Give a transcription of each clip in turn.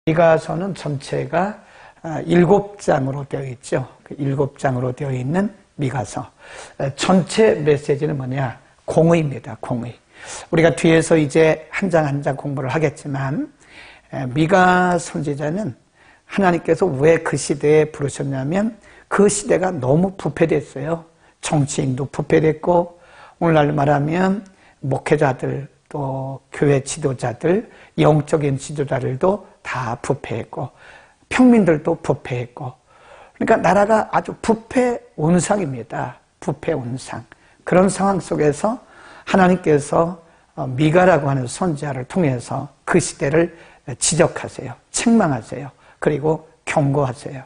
미가서는 전체가 7장으로 되어 있죠. 7장으로 되어 있는 미가서. 전체 메시지는 뭐냐? 공의입니다. 공의. 우리가 뒤에서 이제 한 장 한 장 공부를 하겠지만, 미가 선지자는 하나님께서 왜 그 시대에 부르셨냐면, 그 시대가 너무 부패됐어요. 정치인도 부패됐고, 오늘날 말하면 목회자들, 또 교회 지도자들, 영적인 지도자들도 다 부패했고, 평민들도 부패했고, 그러니까 나라가 아주 부패 온상입니다. 부패 온상. 그런 상황 속에서 하나님께서 미가라고 하는 선지자를 통해서 그 시대를 지적하세요. 책망하세요. 그리고 경고하세요.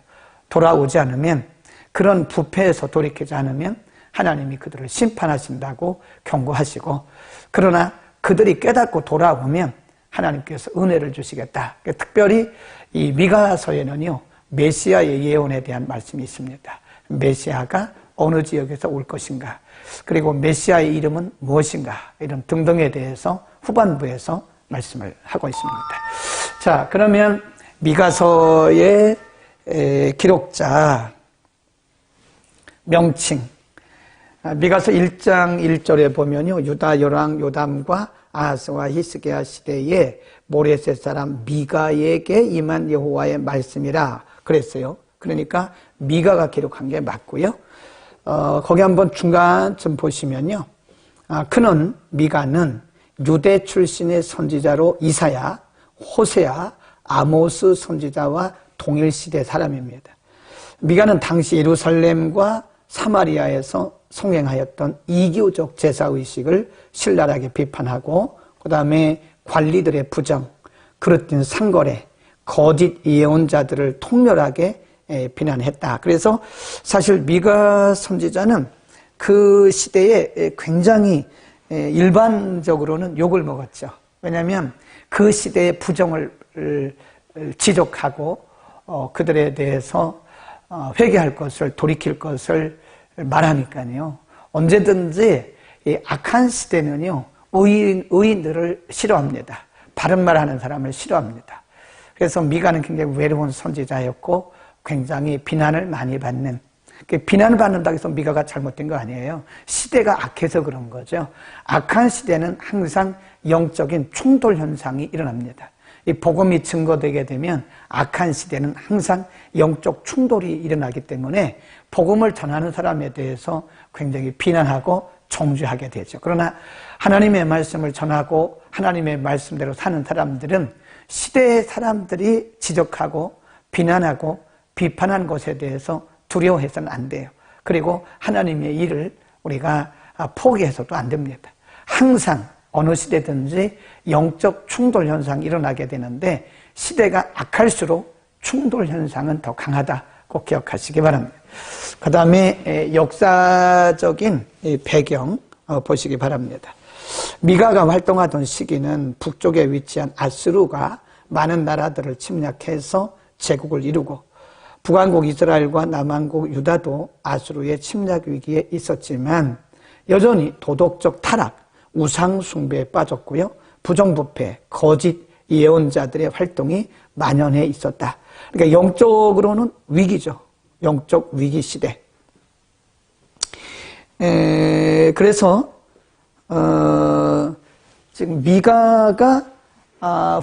돌아오지 않으면, 그런 부패에서 돌이키지 않으면 하나님이 그들을 심판하신다고 경고하시고, 그러나 그들이 깨닫고 돌아오면 하나님께서 은혜를 주시겠다. 특별히 이 미가서에는요, 메시아의 예언에 대한 말씀이 있습니다. 메시아가 어느 지역에서 올 것인가, 그리고 메시아의 이름은 무엇인가, 이런 등등에 대해서 후반부에서 말씀을 하고 있습니다. 자, 그러면 미가서의 기록자 명칭, 미가서 1장 1절에 보면요, 유다 여왕 요담과 아하스와 히스기야 시대에 모레셋 사람 미가에게 임한 여호와의 말씀이라 그랬어요. 그러니까 미가가 기록한 게 맞고요. 거기 한번 중간쯤 보시면요, 그는 미가는 유대 출신의 선지자로 이사야, 호세야, 아모스 선지자와 동일시대 사람입니다. 미가는 당시 예루살렘과 사마리아에서 성행하였던 이교적 제사의식을 신랄하게 비판하고, 그 다음에 관리들의 부정, 그릇된 상거래, 거짓 예언자들을 통렬하게 비난했다. 그래서 사실 미가 선지자는 그 시대에 굉장히 일반적으로는 욕을 먹었죠. 왜냐하면 그 시대의 부정을 지적하고 그들에 대해서 회개할 것을, 돌이킬 것을 말하니까요. 언제든지 이 악한 시대는요, 의인들을 싫어합니다. 바른 말 하는 사람을 싫어합니다. 그래서 미가는 굉장히 외로운 선지자였고, 굉장히 비난을 많이 받는, 비난을 받는다고 해서 미가가 잘못된 거 아니에요. 시대가 악해서 그런 거죠. 악한 시대는 항상 영적인 충돌 현상이 일어납니다. 이 복음이 증거되게 되면 악한 시대는 항상 영적 충돌이 일어나기 때문에 복음을 전하는 사람에 대해서 굉장히 비난하고 정죄하게 되죠. 그러나 하나님의 말씀을 전하고 하나님의 말씀대로 사는 사람들은 시대의 사람들이 지적하고 비난하고 비판한 것에 대해서 두려워해서는 안 돼요. 그리고 하나님의 일을 우리가 포기해서도 안 됩니다. 항상 어느 시대든지 영적 충돌 현상이 일어나게 되는데, 시대가 악할수록 충돌 현상은 더 강하다. 꼭 기억하시기 바랍니다. 그 다음에 역사적인 배경 보시기 바랍니다. 미가가 활동하던 시기는 북쪽에 위치한 아수르가 많은 나라들을 침략해서 제국을 이루고, 북왕국 이스라엘과 남왕국 유다도 아수르의 침략 위기에 있었지만 여전히 도덕적 타락, 우상 숭배에 빠졌고요, 부정부패, 거짓 예언자들의 활동이 만연해 있었다. 그러니까 영적으로는 위기죠. 영적 위기 시대. 그래서 지금 미가가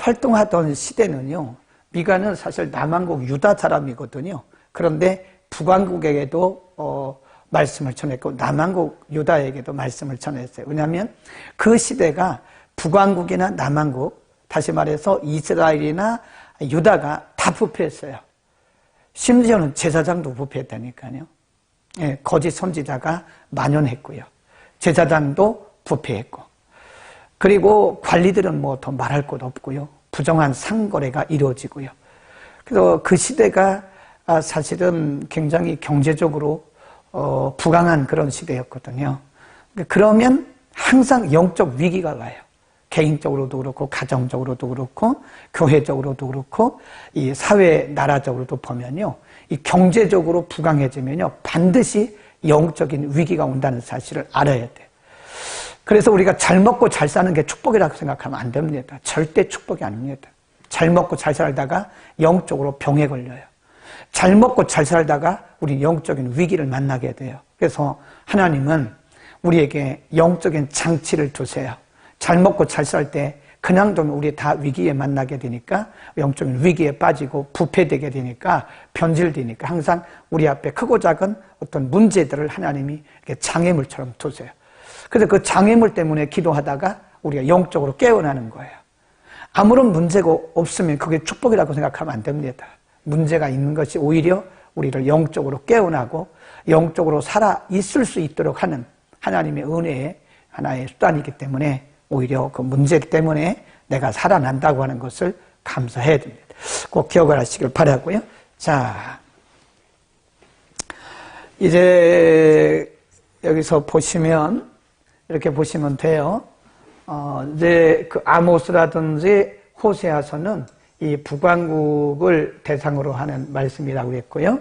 활동하던 시대는요, 미가는 사실 남왕국 유다 사람이거든요. 그런데 북왕국에게도 말씀을 전했고, 남왕국 유다에게도 말씀을 전했어요. 왜냐하면 그 시대가 북왕국이나 남왕국, 다시 말해서 이스라엘이나 유다가 다 부패했어요. 심지어는 제사장도 부패했다니까요. 예, 거짓 선지자가 만연했고요. 제사장도 부패했고, 그리고 관리들은 뭐 더 말할 것 없고요. 부정한 상거래가 이루어지고요. 그래서 그 시대가 사실은 굉장히 경제적으로 부강한 그런 시대였거든요. 그러면 항상 영적 위기가 와요. 개인적으로도 그렇고, 가정적으로도 그렇고, 교회적으로도 그렇고, 이 사회, 나라적으로도 보면요, 이 경제적으로 부강해지면요, 반드시 영적인 위기가 온다는 사실을 알아야 돼요. 그래서 우리가 잘 먹고 잘 사는 게 축복이라고 생각하면 안 됩니다. 절대 축복이 아닙니다. 잘 먹고 잘 살다가 영적으로 병에 걸려요. 잘 먹고 잘 살다가 우리 영적인 위기를 만나게 돼요. 그래서 하나님은 우리에게 영적인 장치를 두세요. 잘 먹고 잘 살 때 그냥 두면 우리 다 위기에 만나게 되니까 영적인 위기에 빠지고 부패되게 되니까 변질되니까 항상 우리 앞에 크고 작은 어떤 문제들을 하나님이 이렇게 장애물처럼 두세요. 그래서 그 장애물 때문에 기도하다가 우리가 영적으로 깨어나는 거예요. 아무런 문제가 없으면 그게 축복이라고 생각하면 안 됩니다. 문제가 있는 것이 오히려 우리를 영적으로 깨어나고 영적으로 살아 있을 수 있도록 하는 하나님의 은혜의 하나의 수단이기 때문에 오히려 그 문제 때문에 내가 살아난다고 하는 것을 감사해야 됩니다. 꼭 기억을 하시길 바라고요. 자, 이제 여기서 보시면 이렇게 보시면 돼요. 이제 그 아모스라든지 호세아서는 이 북왕국을 대상으로 하는 말씀이라고 했고요.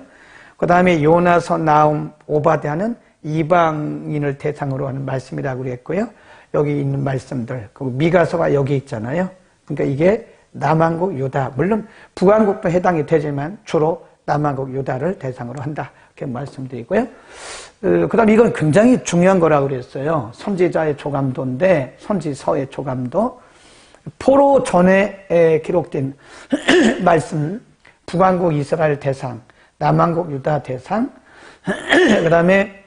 그 다음에 요나서, 나훔, 오바댜는 이방인을 대상으로 하는 말씀이라고 했고요. 여기 있는 말씀들, 미가서가 여기 있잖아요. 그러니까 이게 남왕국 유다, 물론 북왕국도 해당이 되지만 주로 남왕국 유다를 대상으로 한다, 이렇게 말씀드리고요. 그 다음에 이건 굉장히 중요한 거라고 그랬어요. 선지자의 조감도인데, 선지서의 조감도. 포로 전에 기록된 말씀, 북왕국 이스라엘 대상, 남왕국 유다 대상, 그 다음에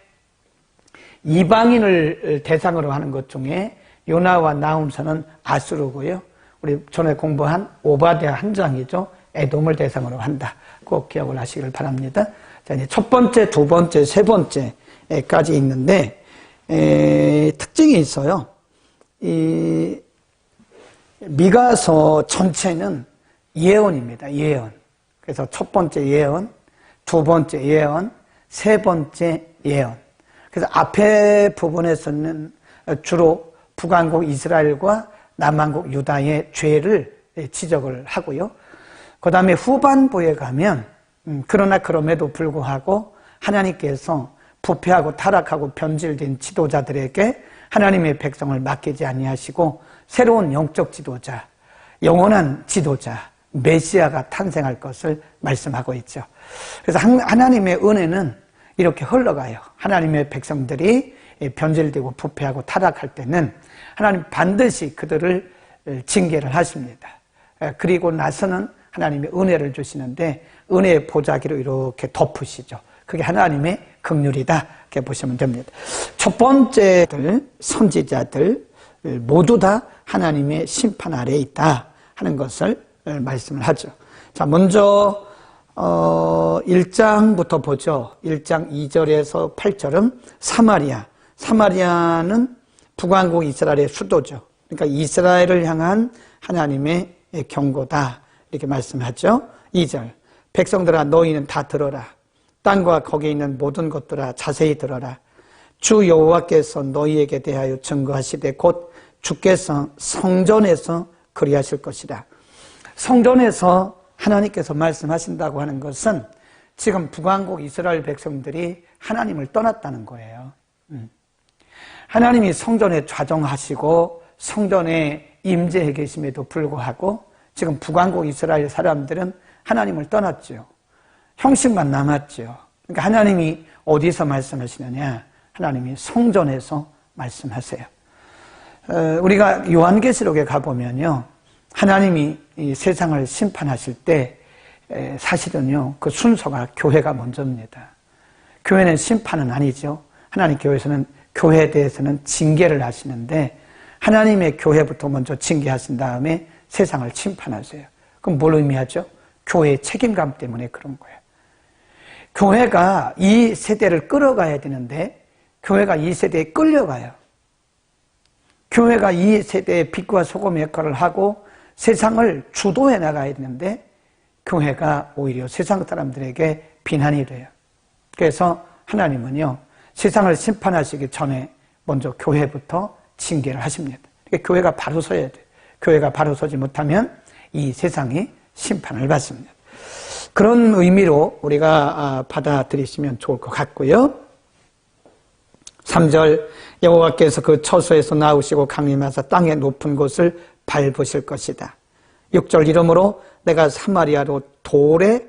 이방인을 대상으로 하는 것 중에 요나와 나훔서는 아수르고요. 우리 전에 공부한 오바댜 한 장이죠. 에돔을 대상으로 한다. 꼭 기억을 하시길 바랍니다. 자, 이제 첫 번째, 두 번째, 세 번째까지 있는데 특징이 있어요. 이 미가서 전체는 예언입니다. 예언. 그래서 첫 번째 예언, 두 번째 예언, 세 번째 예언. 그래서 앞에 부분에서는 주로 북왕국 이스라엘과 남왕국 유다의 죄를 지적을 하고요. 그 다음에 후반부에 가면 그러나 그럼에도 불구하고 하나님께서 부패하고 타락하고 변질된 지도자들에게 하나님의 백성을 맡기지 아니하시고 새로운 영적 지도자, 영원한 지도자, 메시아가 탄생할 것을 말씀하고 있죠. 그래서 하나님의 은혜는 이렇게 흘러가요. 하나님의 백성들이 변질되고 부패하고 타락할 때는 하나님 반드시 그들을 징계를 하십니다. 그리고 나서는 하나님의 은혜를 주시는데 은혜의 보자기로 이렇게 덮으시죠. 그게 하나님의 긍휼이다, 이렇게 보시면 됩니다. 첫 번째들, 선지자들 모두 다 하나님의 심판 아래에 있다 하는 것을 말씀을 하죠. 자, 먼저 1장부터 보죠. 1장 2절에서 8절은 사마리아. 사마리아는 북왕국 이스라엘의 수도죠. 그러니까 이스라엘을 향한 하나님의 경고다, 이렇게 말씀하죠. 2절, 백성들아 너희는 다 들어라. 땅과 거기에 있는 모든 것들아 자세히 들어라. 주 여호와께서 너희에게 대하여 증거하시되 곧 주께서 성전에서 그리하실 것이다. 성전에서 하나님께서 말씀하신다고 하는 것은 지금 북왕국 이스라엘 백성들이 하나님을 떠났다는 거예요. 하나님이 성전에 좌정하시고 성전에 임재해 계심에도 불구하고 지금 북왕국 이스라엘 사람들은 하나님을 떠났죠. 형식만 남았죠. 그러니까 하나님이 어디서 말씀하시느냐? 하나님이 성전에서 말씀하세요. 우리가 요한계시록에 가보면요, 하나님이 이 세상을 심판하실 때 사실은요, 그 순서가 교회가 먼저입니다. 교회는 심판은 아니죠. 하나님 교회에서는 교회에 대해서는 징계를 하시는데 하나님의 교회부터 먼저 징계하신 다음에 세상을 심판하세요. 그럼 뭘 의미하죠? 교회의 책임감 때문에 그런 거예요. 교회가 이 세대를 끌어가야 되는데 교회가 이 세대에 끌려가요. 교회가 이 세대의 빛과 소금의 역할을 하고 세상을 주도해 나가야 되는데 교회가 오히려 세상 사람들에게 비난이 돼요. 그래서 하나님은요, 세상을 심판하시기 전에 먼저 교회부터 징계를 하십니다. 그러니까 교회가 바로 서야 돼요. 교회가 바로 서지 못하면 이 세상이 심판을 받습니다. 그런 의미로 우리가 받아들이시면 좋을 것 같고요. 3절, 여호와께서 그 처소에서 나오시고 강림하사 땅의 높은 곳을 밟으실 것이다. 6절 이러므로 내가 사마리아로 돌에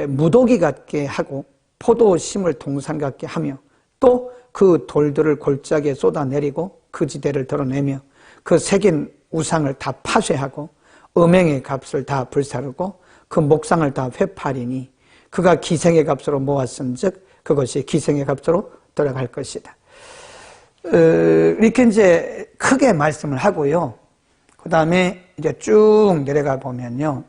무더기 같게 하고 포도심을 동산 같게 하며 또 그 돌들을 골짜기에 쏟아내리고 그 지대를 드러내며 그 새긴 우상을 다 파쇄하고 음행의 값을 다 불사르고 그 목상을 다 회파리니 그가 기생의 값으로 모았은즉 그것이 기생의 값으로 돌아갈 것이다. 이렇게 이제 크게 말씀을 하고요. 그 다음에 이제 쭉 내려가 보면요.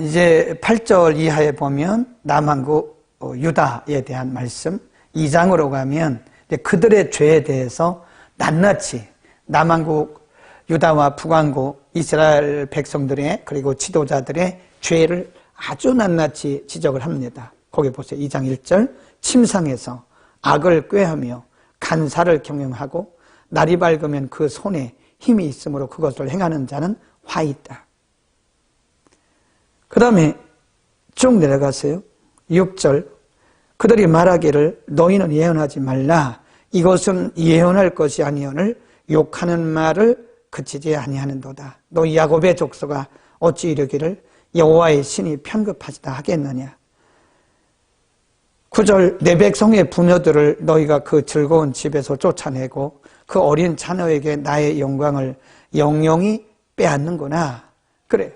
이제 8절 이하에 보면 남한국 유다에 대한 말씀, 2장으로 가면 이제 그들의 죄에 대해서 낱낱이 남한국 유다와 북왕국 이스라엘 백성들의 그리고 지도자들의 죄를 아주 낱낱이 지적을 합니다. 거기 보세요. 2장 1절 침상에서 악을 꾀하며 간사를 경영하고 날이 밝으면 그 손에 힘이 있으므로 그것을 행하는 자는 화 있다. 그 다음에 쭉 내려가세요. 6절 그들이 말하기를 너희는 예언하지 말라. 이것은 예언할 것이 아니오늘 욕하는 말을 그치지 아니하는도다. 너희 야곱의 족속아 어찌 이르기를 여호와의 신이 편급하시다 하겠느냐. 9절 내 백성의 부녀들을 너희가 그 즐거운 집에서 쫓아내고 그 어린 자녀에게 나의 영광을 영영히 빼앗는구나. 그래.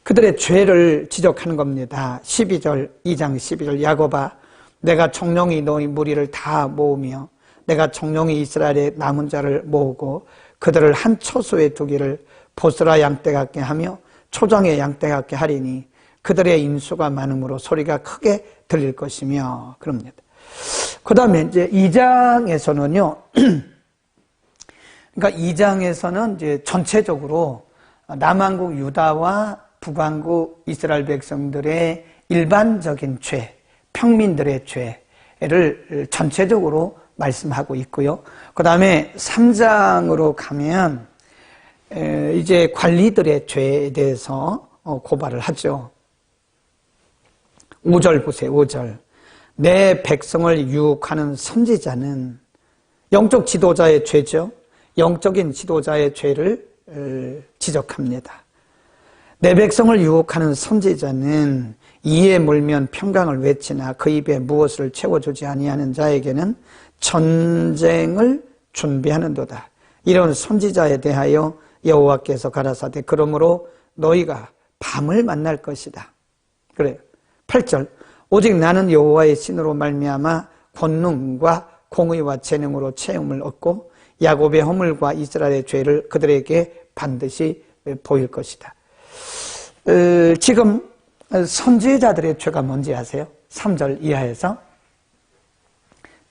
그들의 죄를 지적하는 겁니다. 12절 2장 12절 야곱아 내가 정령이 너희 무리를 다 모으며 내가 정령이 이스라엘의 남은 자를 모으고 그들을 한 처소에 두기를 보스라 양떼 같게 하며 초장의 양떼 같게 하리니 그들의 인수가 많음으로 소리가 크게 들릴 것이며 그럽니다. 그 다음에 이제 2장에서는요. 그러니까 2장에서는 이제 전체적으로 남한국 유다와 북왕국 이스라엘 백성들의 일반적인 죄, 평민들의 죄를 전체적으로 말씀하고 있고요. 그 다음에 3장으로 가면 이제 관리들의 죄에 대해서 고발을 하죠. 5절 보세요. 5절 내 백성을 유혹하는 선지자는 영적 지도자의 죄죠. 영적인 지도자의 죄를 지적합니다. 내 백성을 유혹하는 선지자는 이에 물면 평강을 외치나 그 입에 무엇을 채워주지 아니하는 자에게는 전쟁을 준비하는도다. 이런 선지자에 대하여 여호와께서 가라사대 그러므로 너희가 밤을 만날 것이다. 그래요. 8절 오직 나는 여호와의 신으로 말미암아 권능과 공의와 재능으로 체험을 얻고 야곱의 허물과 이스라엘의 죄를 그들에게 반드시 보일 것이다. 지금 선지자들의 죄가 뭔지 아세요? 3절 이하에서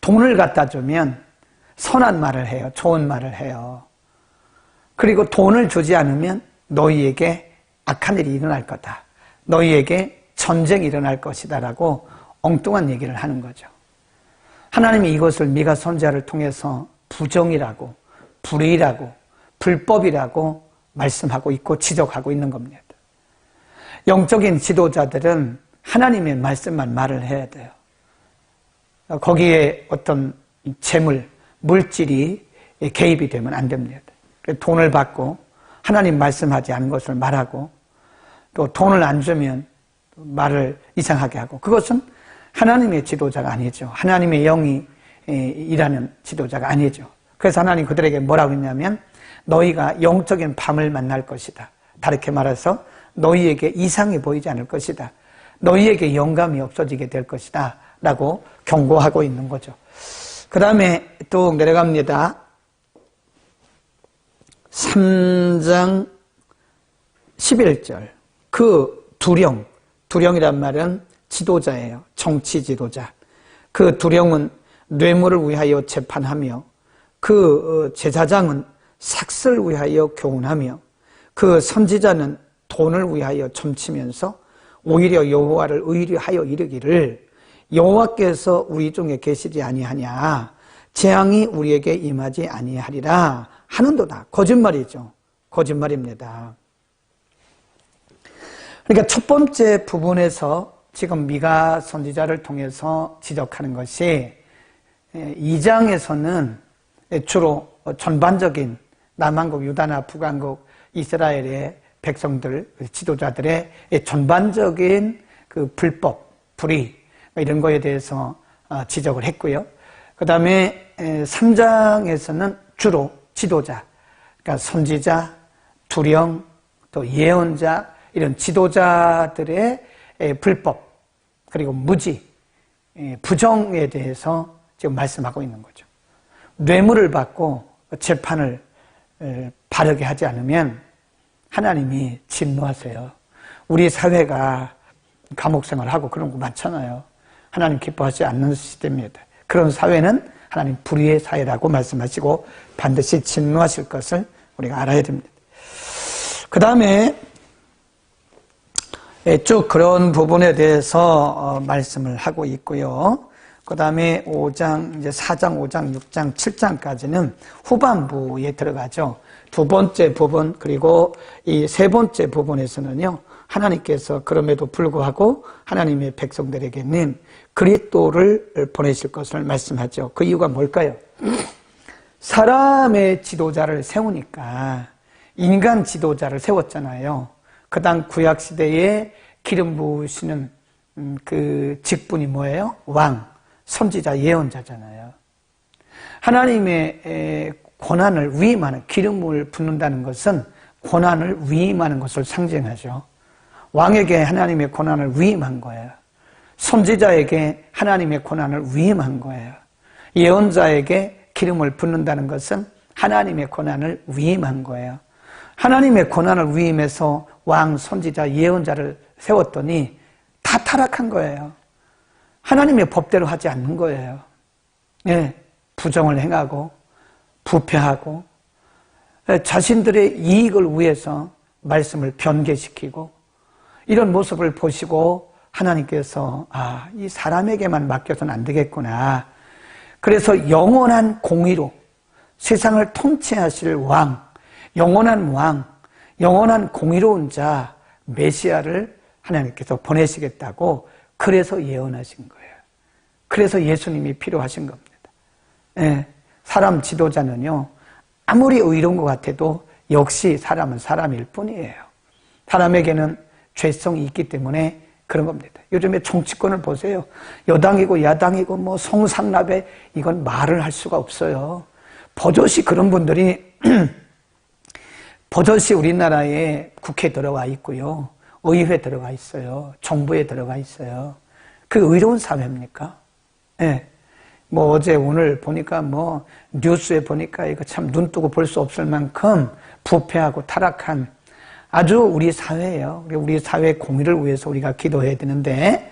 돈을 갖다 주면 선한 말을 해요. 좋은 말을 해요. 그리고 돈을 주지 않으면 너희에게 악한 일이 일어날 거다. 너희에게 전쟁이 일어날 것이다 라고 엉뚱한 얘기를 하는 거죠. 하나님이 이것을 미가 선지자를 통해서 부정이라고 불의라고 불법이라고 말씀하고 있고 지적하고 있는 겁니다. 영적인 지도자들은 하나님의 말씀만 말을 해야 돼요. 거기에 어떤 재물, 물질이 개입이 되면 안 됩니다. 돈을 받고 하나님 말씀하지 않은 것을 말하고 또 돈을 안 주면 말을 이상하게 하고 그것은 하나님의 지도자가 아니죠. 하나님의 영이 일하는 지도자가 아니죠. 그래서 하나님 그들에게 뭐라고 했냐면 너희가 영적인 밤을 만날 것이다. 다르게 말해서 너희에게 이상이 보이지 않을 것이다. 너희에게 영감이 없어지게 될 것이다. 라고 경고하고 있는 거죠. 그 다음에 또 내려갑니다. 3장 11절 그 두령이란 말은 지도자예요. 정치 지도자. 그 두령은 뇌물을 위하여 재판하며 그 제사장은 삭슬 위하여 교훈하며 그 선지자는 돈을 위하여 점치면서 오히려 여호와를 의뢰하여 이르기를 여호와께서 우리 중에 계시지 아니하냐 재앙이 우리에게 임하지 아니하리라 하는도다. 거짓말이죠. 거짓말입니다. 그러니까 첫 번째 부분에서 지금 미가 선지자를 통해서 지적하는 것이 2장에서는 주로 전반적인 남한국, 유다나 북한국, 이스라엘의 백성들, 지도자들의 전반적인 그 불법, 불의 이런 거에 대해서 지적을 했고요. 그 다음에 3장에서는 주로 지도자, 그러니까 선지자, 두령, 또 예언자 이런 지도자들의 불법 그리고 무지, 부정에 대해서 지금 말씀하고 있는 거죠. 뇌물을 받고 재판을 바르게 하지 않으면 하나님이 진노하세요. 우리 사회가 감옥 생활하고 그런 거 많잖아요. 하나님 기뻐하지 않는 시대입니다. 그런 사회는 하나님 불의의 사회라고 말씀하시고 반드시 진노하실 것을 우리가 알아야 됩니다. 그 다음에 쭉 그런 부분에 대해서 말씀을 하고 있고요. 그 다음에 5장, 이제 4장, 5장, 6장, 7장까지는 후반부에 들어가죠. 두 번째 부분, 그리고 이 세 번째 부분에서는요, 하나님께서 그럼에도 불구하고 하나님의 백성들에게는 그리스도를 보내실 것을 말씀하죠. 그 이유가 뭘까요? 사람의 지도자를 세우니까 인간 지도자를 세웠잖아요. 그 당 구약시대에 기름 부으시는 그 직분이 뭐예요? 왕, 선지자, 예언자잖아요. 하나님의 권한을 위임하는, 기름을 붓는다는 것은 권한을 위임하는 것을 상징하죠. 왕에게 하나님의 권한을 위임한 거예요. 선지자에게 하나님의 권한을 위임한 거예요. 예언자에게 기름을 붓는다는 것은 하나님의 권한을 위임한 거예요. 하나님의 권한을 위임해서 왕, 선지자, 예언자를 세웠더니 다 타락한 거예요. 하나님의 법대로 하지 않는 거예요. 예, 부정을 행하고 부패하고 자신들의 이익을 위해서 말씀을 변개시키고 이런 모습을 보시고 하나님께서 이 사람에게만 맡겨서는 안 되겠구나. 그래서 영원한 공의로 세상을 통치하실 왕, 영원한 왕, 영원한 공의로운 자 메시아를 하나님께서 보내시겠다고 그래서 예언하신 거예요. 그래서 예수님이 필요하신 겁니다. 예, 사람 지도자는요, 아무리 의로운 것 같아도 역시 사람은 사람일 뿐이에요. 사람에게는 죄성이 있기 때문에 그런 겁니다. 요즘에 정치권을 보세요. 여당이고 야당이고 뭐 성상납에 이건 말을 할 수가 없어요. 버젓이 그런 분들이 버젓이 우리나라에 국회에 들어와 있고요. 의회에 들어가 있어요. 정부에 들어가 있어요. 그 의로운 사회입니까? 예. 뭐 어제 오늘 보니까 뭐 뉴스에 보니까 이거 참 눈 뜨고 볼 수 없을 만큼 부패하고 타락한 아주 우리 사회예요. 우리 사회의 공의를 위해서 우리가 기도해야 되는데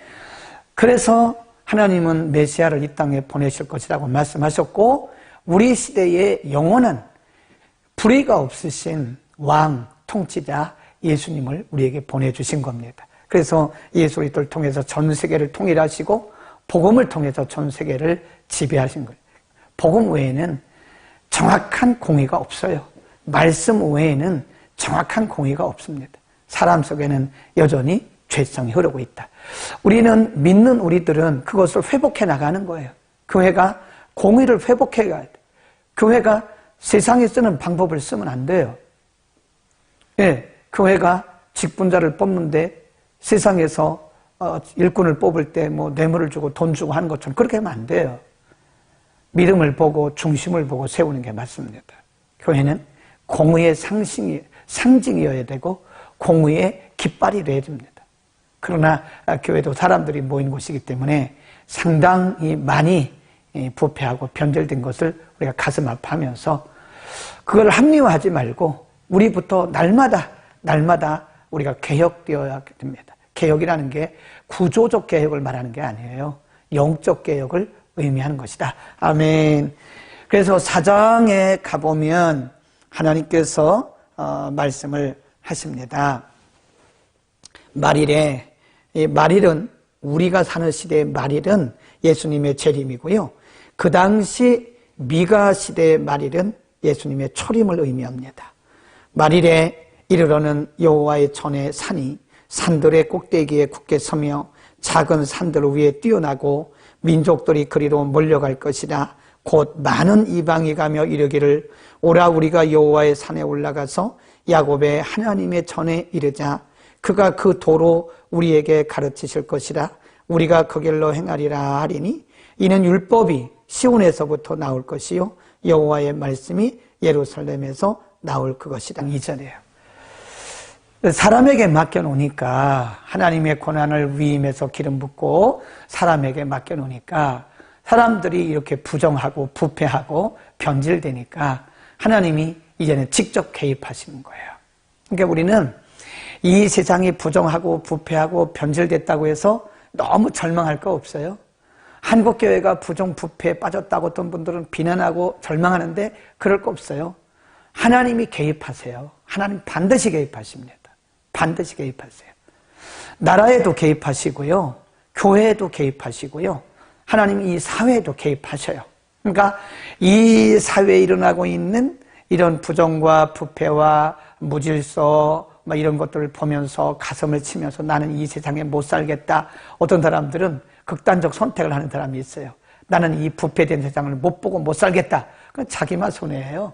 그래서 하나님은 메시아를 이 땅에 보내실 것이라고 말씀하셨고 우리 시대에 영원한 불의가 없으신 왕, 통치자 예수님을 우리에게 보내주신 겁니다. 그래서 예수 그리스도를 통해서 전 세계를 통일하시고 복음을 통해서 전 세계를 지배하신 거예요. 복음 외에는 정확한 공의가 없어요. 말씀 외에는 정확한 공의가 없습니다. 사람 속에는 여전히 죄성이 흐르고 있다. 우리는 믿는 우리들은 그것을 회복해 나가는 거예요. 교회가 공의를 회복해 가야 돼. 교회가 세상에 쓰는 방법을 쓰면 안 돼요. 예, 교회가 직분자를 뽑는데 세상에서 일꾼을 뽑을 때 뭐 뇌물을 주고 돈 주고 하는 것처럼 그렇게 하면 안 돼요. 믿음을 보고 중심을 보고 세우는 게 맞습니다. 교회는 공의의 상징이어야 되고 공의의 깃발이 되어야 됩니다. 그러나 교회도 사람들이 모인 곳이기 때문에 상당히 많이 부패하고 변절된 것을 우리가 가슴 아파하면서 그걸 합리화하지 말고 우리부터 날마다 우리가 개혁되어야 됩니다. 개혁이라는 게 구조적 개혁을 말하는 게 아니에요. 영적 개혁을 의미하는 것이다. 아멘. 그래서 4장에 가보면 하나님께서 말씀을 하십니다. 말일에, 이 말일은 우리가 사는 시대의 말일은 예수님의 재림이고요. 그 당시 미가 시대의 말일은 예수님의 초림을 의미합니다. 말일에 이르러는 여호와의 전에 산이 산들의 꼭대기에 굳게 서며 작은 산들 위에 뛰어나고 민족들이 그리로 몰려갈 것이라. 곧 많은 이방이 가며 이르기를 오라 우리가 여호와의 산에 올라가서 야곱의 하나님의 전에 이르자. 그가 그 도로 우리에게 가르치실 것이라. 우리가 그 길로 행하리라 하리니 이는 율법이 시온에서부터 나올 것이요 여호와의 말씀이 예루살렘에서 나올 그것이다. 2절이에요. 사람에게 맡겨놓으니까, 하나님의 고난을 위임해서 기름 붓고 사람에게 맡겨놓으니까 사람들이 이렇게 부정하고 부패하고 변질되니까 하나님이 이제는 직접 개입하시는 거예요. 그러니까 우리는 이 세상이 부정하고 부패하고 변질됐다고 해서 너무 절망할 거 없어요. 한국교회가 부정 부패에 빠졌다고 어떤 분들은 비난하고 절망하는데 그럴 거 없어요. 하나님이 개입하세요. 하나님 반드시 개입하십니다. 반드시 개입하세요. 나라에도 개입하시고요. 교회에도 개입하시고요. 하나님 이 사회에도 개입하셔요. 그러니까 이 사회에 일어나고 있는 이런 부정과 부패와 무질서 이런 것들을 보면서 가슴을 치면서 나는 이 세상에 못 살겠다. 어떤 사람들은 극단적 선택을 하는 사람이 있어요. 나는 이 부패된 세상을 못 보고 못 살겠다. 그건 자기만 손해예요.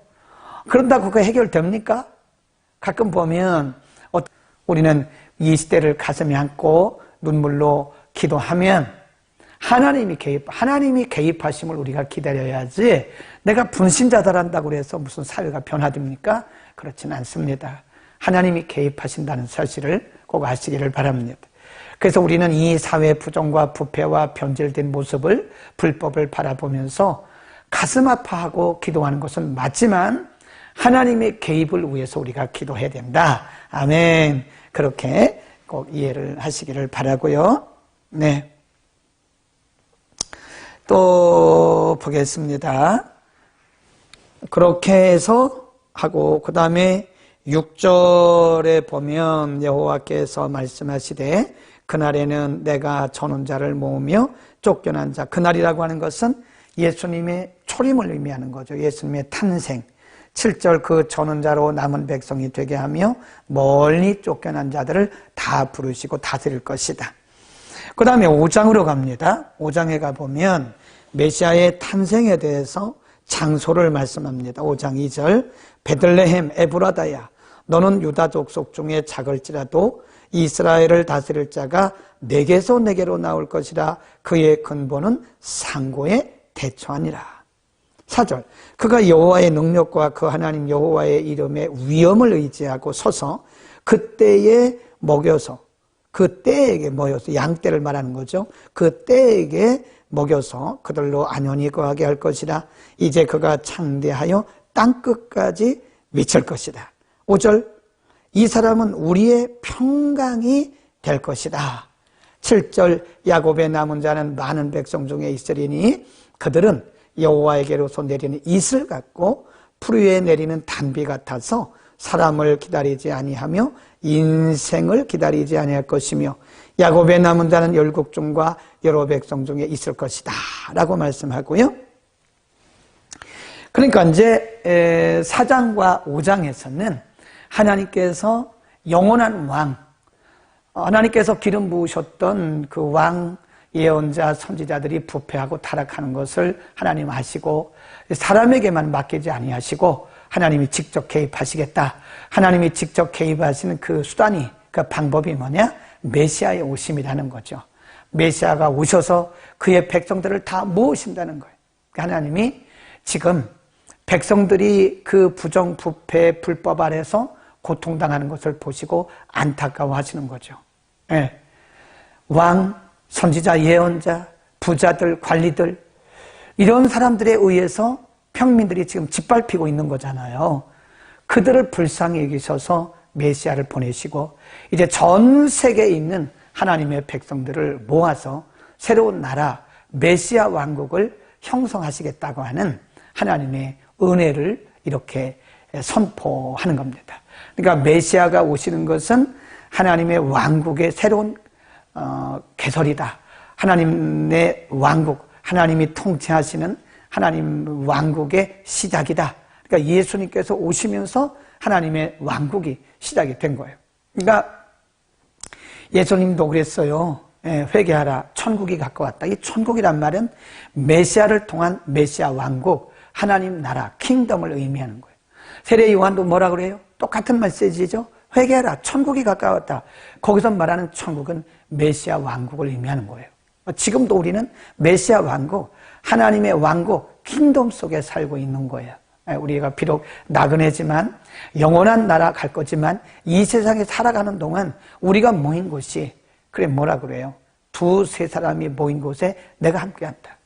그런다고 그거 해결됩니까? 가끔 보면 우리는 이 시대를 가슴에 안고 눈물로 기도하면 하나님이 개입하심을 우리가 기다려야지 내가 분신자들한다고 해서 무슨 사회가 변화됩니까? 그렇지는 않습니다. 하나님이 개입하신다는 사실을 꼭 아시기를 바랍니다. 그래서 우리는 이 사회 부정과 부패와 변질된 모습을, 불법을 바라보면서 가슴 아파하고 기도하는 것은 맞지만 하나님의 개입을 위해서 우리가 기도해야 된다. 아멘. 그렇게 꼭 이해를 하시기를 바라고요. 네. 또 보겠습니다. 그렇게 해서 하고 그 다음에 6절에 보면 여호와께서 말씀하시되 그날에는 내가 저는 자를 모으며 쫓겨난 자, 그날이라고 하는 것은 예수님의 초림을 의미하는 거죠. 예수님의 탄생. 7절 그 저는 자로 남은 백성이 되게 하며 멀리 쫓겨난 자들을 다 부르시고 다스릴 것이다. 그 다음에 5장으로 갑니다. 5장에 가보면 메시아의 탄생에 대해서 장소를 말씀합니다. 5장 2절 베들레헴 에브라다야 너는 유다 족속 중에 작을지라도 이스라엘을 다스릴 자가 내게서 내게로 나올 것이라. 그의 근본은 상고에 대처하니라. 4절 그가 여호와의 능력과 그 하나님 여호와의 이름의 위엄을 의지하고 서서 그때에 먹여서 양떼를 말하는 거죠. 그때에게 먹여서 그들로 안연히 거하게 할 것이라. 이제 그가 창대하여 땅끝까지 미칠 것이다. 5절 이 사람은 우리의 평강이 될 것이다. 7절 야곱의 남은 자는 많은 백성 중에 있으리니 그들은 여호와에게로서 내리는 이슬 같고 풀 위에 내리는 단비 같아서 사람을 기다리지 아니하며 인생을 기다리지 아니할 것이며 야곱의 남은 자는 열국 중과 여러 백성 중에 있을 것이다 라고 말씀하고요. 그러니까 이제 4장과 5장에서는 하나님께서 영원한 왕, 하나님께서 기름 부으셨던 그 왕 예언자 선지자들이 부패하고 타락하는 것을 하나님 아시고 사람에게만 맡기지 아니하시고 하나님이 직접 개입하시겠다. 하나님이 직접 개입하시는 그 수단이, 그 방법이 뭐냐? 메시아의 오심이라는 거죠. 메시아가 오셔서 그의 백성들을 다 모으신다는 거예요. 하나님이 지금 백성들이 그 부정, 부패, 불법 아래서 고통당하는 것을 보시고 안타까워하시는 거죠. 네. 왕, 선지자, 예언자, 부자들, 관리들 이런 사람들에 의해서 평민들이 지금 짓밟히고 있는 거잖아요. 그들을 불쌍히 여기셔서 메시아를 보내시고 이제 전 세계에 있는 하나님의 백성들을 모아서 새로운 나라, 메시아 왕국을 형성하시겠다고 하는 하나님의 은혜를 이렇게 선포하는 겁니다. 그러니까 메시아가 오시는 것은 하나님의 왕국의 새로운 개설이다. 하나님의 왕국, 하나님이 통치하시는 하나님 왕국의 시작이다. 그러니까 예수님께서 오시면서 하나님의 왕국이 시작이 된 거예요. 그러니까 예수님도 그랬어요. 회개하라. 천국이 가까웠다. 이 천국이란 말은 메시아를 통한 메시아 왕국, 하나님 나라, 킹덤을 의미하는 거예요. 세례 요한도 뭐라 그래요? 똑같은 메시지죠. 회개하라. 천국이 가까웠다. 거기서 말하는 천국은 메시아 왕국을 의미하는 거예요. 지금도 우리는 메시아 왕국, 하나님의 왕국, 킹덤 속에 살고 있는 거예요. 우리가 비록 나그네지만 영원한 나라 갈 거지만 이 세상에 살아가는 동안 우리가 모인 곳이, 그래 뭐라 그래요? 두세 사람이 모인 곳에 내가 함께한다.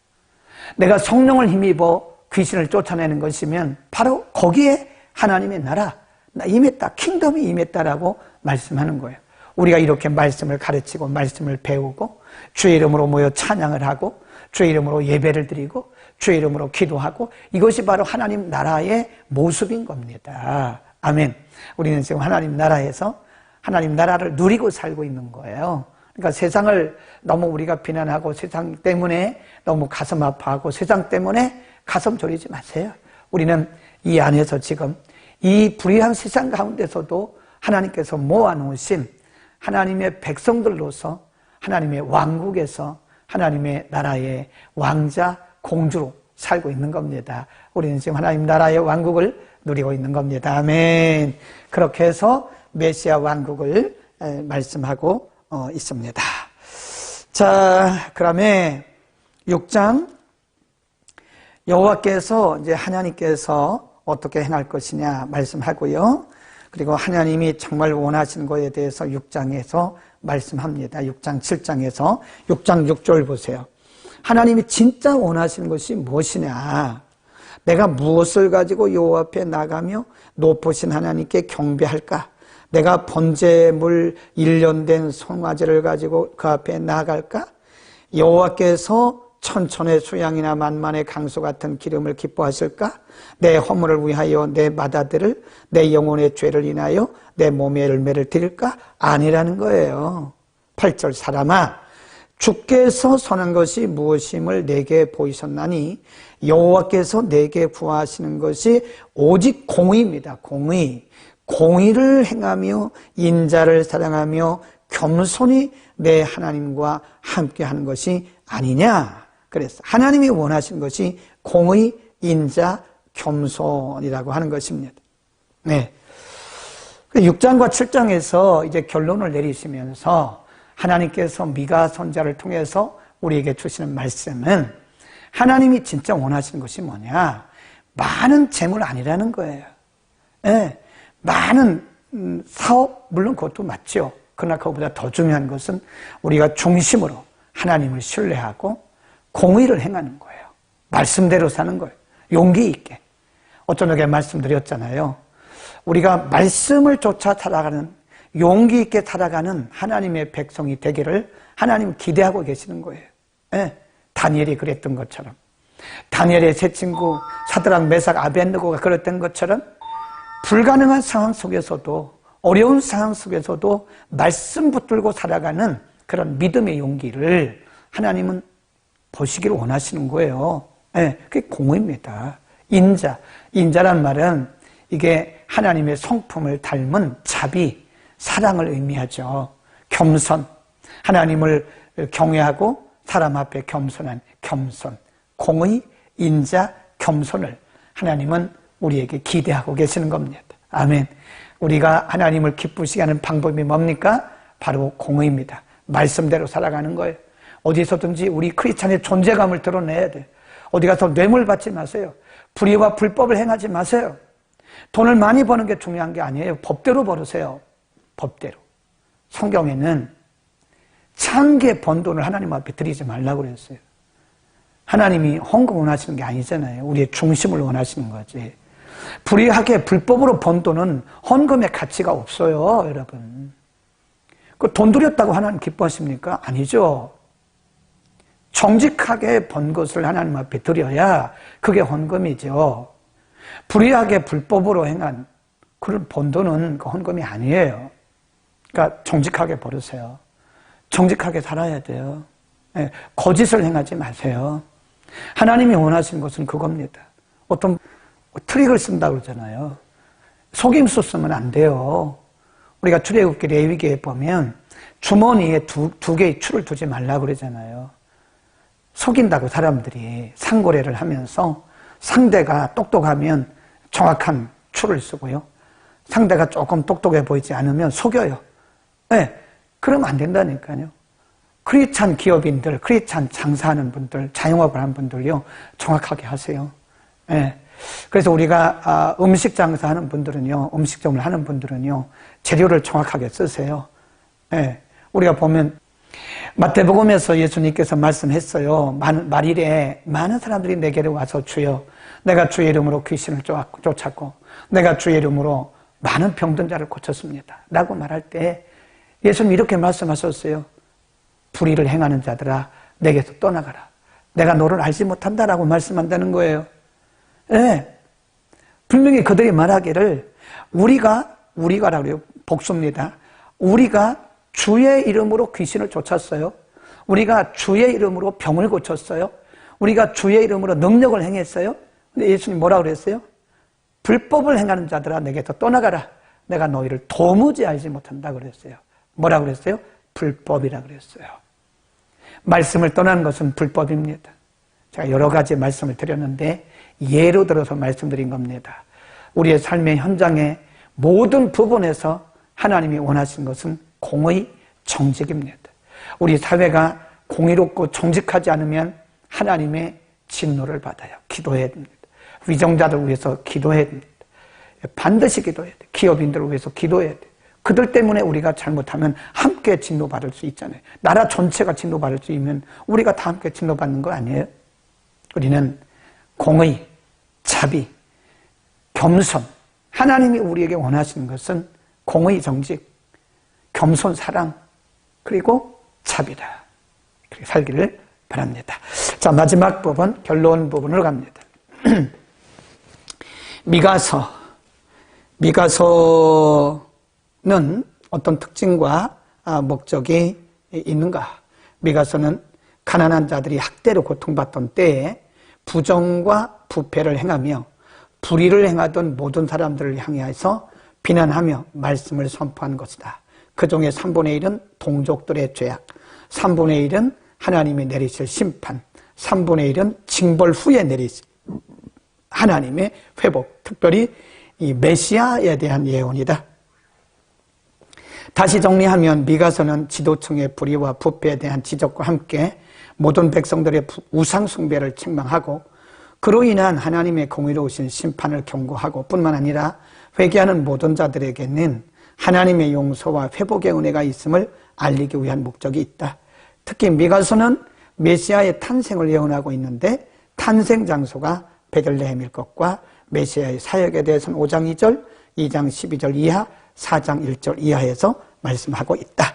내가 성령을 힘입어 귀신을 쫓아내는 것이면 바로 거기에 하나님의 나라 임했다, 킹덤이 임했다라고 말씀하는 거예요. 우리가 이렇게 말씀을 가르치고 말씀을 배우고 주의 이름으로 모여 찬양을 하고 주의 이름으로 예배를 드리고 주의 이름으로 기도하고, 이것이 바로 하나님 나라의 모습인 겁니다. 아멘. 우리는 지금 하나님 나라에서 하나님 나라를 누리고 살고 있는 거예요. 그러니까 세상을 너무 우리가 비난하고 세상 때문에 너무 가슴 아파하고 세상 때문에 가슴 졸이지 마세요. 우리는 이 안에서 지금 이 불의한 세상 가운데서도 하나님께서 모아놓으신 하나님의 백성들로서 하나님의 왕국에서 하나님의 나라의 왕자, 공주로 살고 있는 겁니다. 우리는 지금 하나님 나라의 왕국을 누리고 있는 겁니다. 아멘. 그렇게 해서 메시아 왕국을 말씀하고 있습니다. 자, 그다음에 6장, 여호와께서 이제 하나님께서 어떻게 행할 것이냐 말씀하고요. 그리고 하나님이 정말 원하시는 것에 대해서 6장에서 말씀합니다. 6장 7장에서 6장 6절 보세요. 하나님이 진짜 원하시는 것이 무엇이냐? 내가 무엇을 가지고 여호와 앞에 나가며 높으신 하나님께 경배할까? 내가 번제물 1년 된 송아지를 가지고 그 앞에 나아갈까? 여호와께서 천천의 수양이나 만만의 강수 같은 기름을 기뻐하실까? 내 허물을 위하여 내 맏아들을, 내 영혼의 죄를 인하여 내 몸의 열매를 드릴까? 아니라는 거예요. 8절, 사람아, 주께서 선한 것이 무엇임을 내게 보이셨나니 여호와께서 내게 구하시는 것이 오직 공의입니다. 공의를 행하며 인자를 사랑하며 겸손히 내 하나님과 함께하는 것이 아니냐. 그래서 하나님이 원하시는 것이 공의, 인자, 겸손이라고 하는 것입니다. 네. 6장과 7장에서 이제 결론을 내리시면서 하나님께서 미가 선지자를 통해서 우리에게 주시는 말씀은 하나님이 진짜 원하시는 것이 뭐냐? 많은 재물 아니라는 거예요. 네. 많은 사업, 물론 그것도 맞죠. 그러나 그것보다 더 중요한 것은 우리가 중심으로 하나님을 신뢰하고 공의를 행하는 거예요. 말씀대로 사는 거예요. 용기 있게. 어쩌게 말씀드렸잖아요. 우리가 말씀을 쫓아 살아가는, 용기 있게 살아가는 하나님의 백성이 되기를 하나님 기대하고 계시는 거예요. 네. 다니엘이 그랬던 것처럼, 다니엘의 세 친구 사드락, 메삭, 아벤느고가 그랬던 것처럼 불가능한 상황 속에서도, 어려운 상황 속에서도 말씀 붙들고 살아가는 그런 믿음의 용기를 하나님은 보시기를 원하시는 거예요. 네, 그게 공의입니다. 인자란 말은 이게 하나님의 성품을 닮은 자비, 사랑을 의미하죠. 겸손, 하나님을 경외하고 사람 앞에 겸손한 겸손, 공의, 인자, 겸손을 하나님은 우리에게 기대하고 계시는 겁니다. 아멘. 우리가 하나님을 기쁘시게 하는 방법이 뭡니까? 바로 공의입니다. 말씀대로 살아가는 거예요. 어디서든지 우리 크리스찬의 존재감을 드러내야 돼요. 어디 가서 뇌물 받지 마세요. 불의와 불법을 행하지 마세요. 돈을 많이 버는 게 중요한 게 아니에요. 법대로 벌으세요. 법대로. 성경에는 창게 번 돈을 하나님 앞에 드리지 말라고 그랬어요. 하나님이 헌금 원하시는 게 아니잖아요. 우리의 중심을 원하시는 거지. 불의하게 불법으로 번 돈은 헌금의 가치가 없어요, 여러분. 그 돈 들였다고 하나님 기뻐하십니까? 아니죠. 정직하게 번 것을 하나님 앞에 드려야 그게 헌금이죠. 불의하게 불법으로 행한 그런 번 돈은 그 헌금이 아니에요. 그러니까 정직하게 벌으세요. 정직하게 살아야 돼요. 네, 거짓을 행하지 마세요. 하나님이 원하시는 것은 그겁니다. 어떤 트릭을 쓴다고 그러잖아요. 속임수 쓰면 안 돼요. 우리가 출애굽기 레위기에 보면 주머니에 두 개의 추를 두지 말라고 그러잖아요. 속인다고 사람들이 상고례를 하면서 상대가 똑똑하면 정확한 추를 쓰고요. 상대가 조금 똑똑해 보이지 않으면 속여요. 네, 그러면 안 된다니까요. 크리스찬 기업인들, 크리스찬 장사하는 분들, 자영업을 하는 분들요, 정확하게 하세요. 네. 그래서 우리가 음식 장사하는 분들은요, 음식점을 하는 분들은요, 재료를 정확하게 쓰세요. 네. 우리가 보면 마태복음에서 예수님께서 말씀했어요. 말일에 많은 사람들이 내게로 와서 주여, 내가 주의 이름으로 귀신을 쫓았고 내가 주의 이름으로 많은 병든 자를 고쳤습니다 라고 말할 때 예수님 이렇게 말씀하셨어요. 불의를 행하는 자들아 내게서 떠나가라. 내가 너를 알지 못한다라고 말씀한다는 거예요. 네. 분명히 그들이 말하기를 우리가라고 해요. 복수입니다. 우리가 주의 이름으로 귀신을 쫓았어요. 우리가 주의 이름으로 병을 고쳤어요. 우리가 주의 이름으로 능력을 행했어요. 근데 예수님 뭐라고 그랬어요? 불법을 행하는 자들아 내게서 떠나가라. 내가 너희를 도무지 알지 못한다 그랬어요. 뭐라고 그랬어요? 불법이라고 그랬어요. 말씀을 떠나는 것은 불법입니다. 제가 여러 가지 말씀을 드렸는데 예로 들어서 말씀드린 겁니다. 우리의 삶의 현장의 모든 부분에서 하나님이 원하신 것은 공의, 정직입니다. 우리 사회가 공의롭고 정직하지 않으면 하나님의 진노를 받아요. 기도해야 됩니다. 위정자들을 위해서 기도해야 됩니다. 반드시 기도해야 돼요. 기업인들을 위해서 기도해야 돼요. 그들 때문에 우리가 잘못하면 함께 진노받을 수 있잖아요. 나라 전체가 진노받을 수 있으면 우리가 다 함께 진노받는 거 아니에요? 우리는 공의, 자비, 겸손, 하나님이 우리에게 원하시는 것은 공의, 정직, 겸손, 사랑, 그리고 자비다. 그렇게 살기를 바랍니다. 자, 마지막 부분, 결론 부분으로 갑니다. 미가서는 어떤 특징과 목적이 있는가? 미가서는 가난한 자들이 학대로 고통받던 때에 부정과 부패를 행하며 불의를 행하던 모든 사람들을 향해서 비난하며 말씀을 선포한 것이다. 그 중에 3분의 1은 동족들의 죄악, 3분의 1은 하나님이 내리실 심판, 3분의 1은 징벌 후에 내리실 하나님의 회복, 특별히 이 메시아에 대한 예언이다. 다시 정리하면 미가서는 지도층의 불의와 부패에 대한 지적과 함께 모든 백성들의 우상 숭배를 책망하고 그로 인한 하나님의 공의로우신 심판을 경고하고 뿐만 아니라 회개하는 모든 자들에게는 하나님의 용서와 회복의 은혜가 있음을 알리기 위한 목적이 있다. 특히 미가서는 메시아의 탄생을 예언하고 있는데 탄생 장소가 베들레헴일 것과 메시아의 사역에 대해서는 5장 2절, 2장 12절 이하, 4장 1절 이하에서 말씀하고 있다.